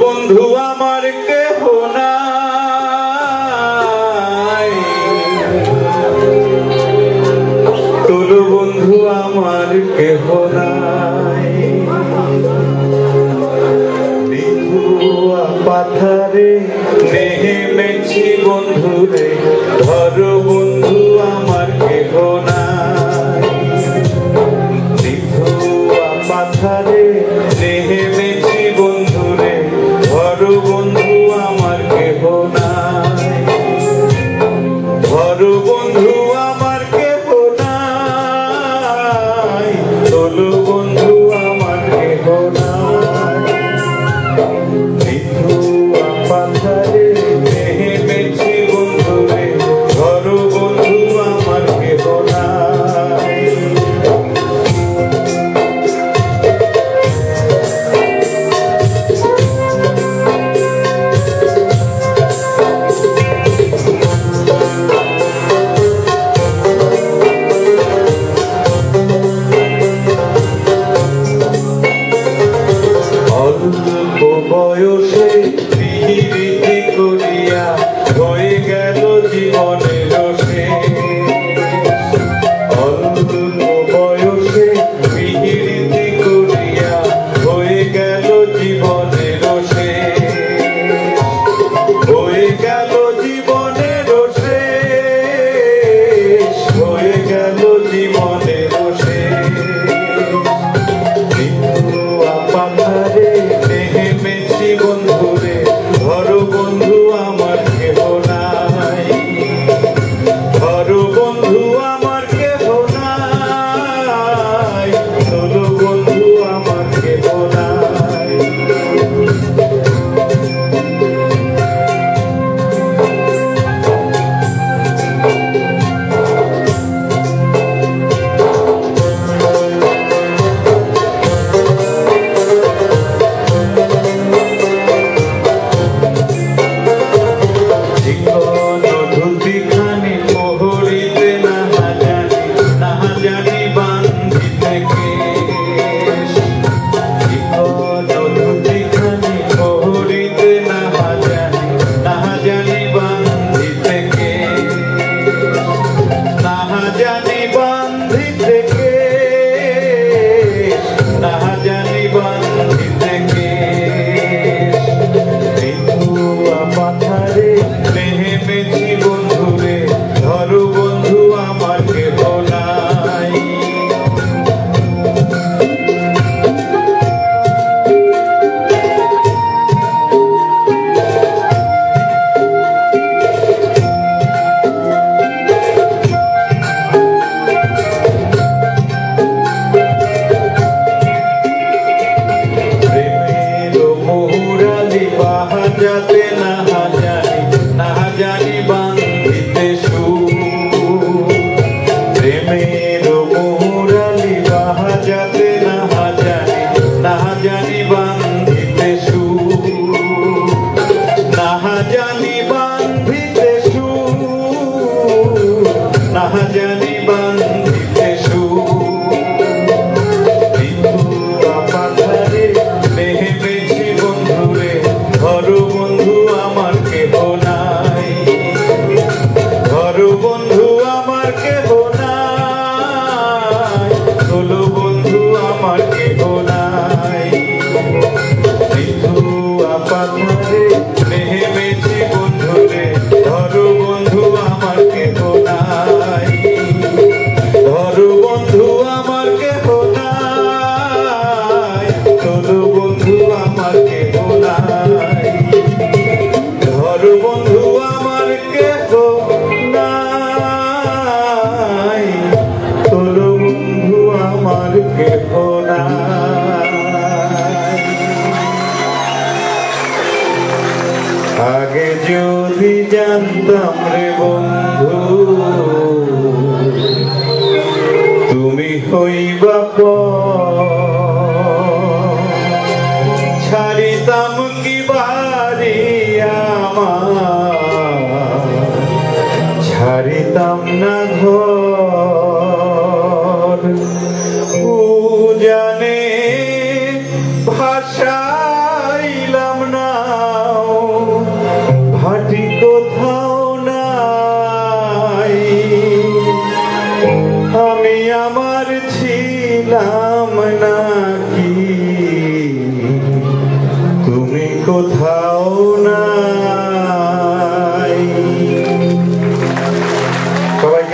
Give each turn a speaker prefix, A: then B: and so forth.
A: বন্ধু আমার কেহ নাই, তোর বন্ধু আমার কেহ নাই। পাথারে নেমেছি বন্ধুরে, ধর বন্ধু আমার কেহ নাই। পাথারে নেমেছি বন্ধুরে, ধর বন্ধু আমার কেহ নাই। ধর বন্ধু আমার কেহ নাই, তোল বন্ধু আমার কেহ নাই। পাথারে নেমেছি বন্ধুরে, ধর বন্ধু আমার কেহ নাই। অল্প বয়সে পিরিতি করিয়া হয়ে গেল জীবনের শেষ। অল্প বয়সে পিরিতি করিয়া হয়ে গেল জীবনের শেষ। হয়ে গেল জীবনের শেষ, হয়ে গেল জীবনের শেষ। পাথারে নেমেছি বন্ধুরে, ধর বন্ধু আমার কেহ নাই। ধর বন্ধু আমার কেহ নাই, তোর বন্ধু আমার কেহ নাই। পাথারে নেমেছি বন্ধুরে, ধর বন্ধু আমার কেহ নাই। যাতে না জানি বান্ধিতে সুর। প্রেমের মুরালি বাজাতে না জানি বান্ধিতে সুর। না জানি বান্ধিতে সুর, না জানি বান্ধিতে সুর। পাথারে নেমেছি বন্ধুরে, ধর বন্ধু আমার কেহ নাই। ধর বন্ধু আমার কেহ নাই, তোল বন্ধু আমার কেহ নাই। পাথারে নেমেছি বন্ধুরে, ধর বন্ধু আমার কেহ নাই। ধর বন্ধু আমার কেহ নাই, তোল বন্ধু আমার কেহ নাই। ধর বন্ধু আমার কেহ নাই, তোর বন্ধু আমার কেহ নাই। আগে যদি জানতাম রে বন্ধু, তুমি হইবা ছাড়িতাম কি বাড়ি আমার, ছাড়িতাম না ঘর। জানে ভাষাইলাম ছিলাম নাকি তুমি কোথাও না